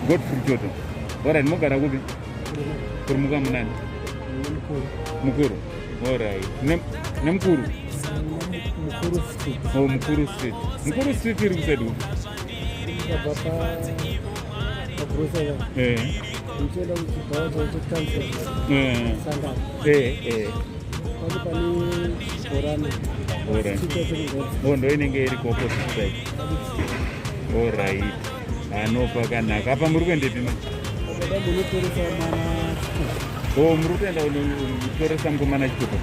Godfrey Toto. Alright, mogara kupi? Kurumuka munani? Mukuru. Alright. Nemkuru? Oh, Mukuru Street. Mukuru Street iri kusadi upi? Ndo inenge iri opposite side. Alright. Anopa kanaka. Apa muri kuenda pima? Muri kuenda kutoresa mukomana chitupa.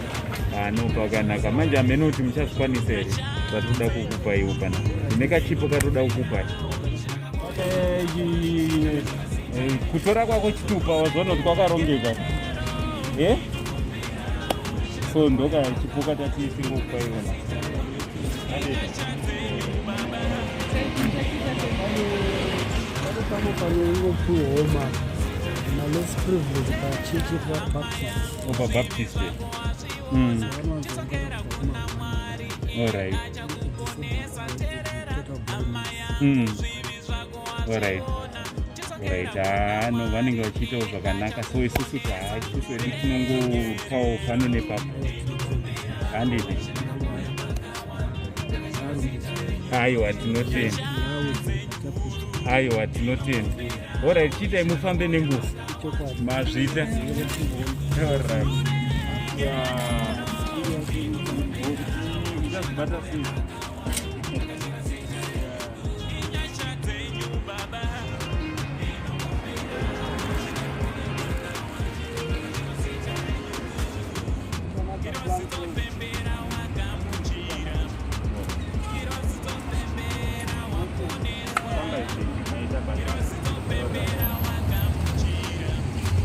Anopa kanaka. Manje amene kuti muchazikwanisa here zvatoda kukupai upana. Nekachipo katoda kukupai. Kutora kwako chitupa wazoona kuti kwakarongeka. So ndoka chipuka tatisingokupai ona. Over Baptist. Alright. Alright. Alright. No vanenge vachiitawo zvakanaka. So isusu tinongopawo pano nepapo. Handidi. Aiwa tinotenda. Alright, chiitai mufambe nenguva. Mazvita. Alright. Yeah.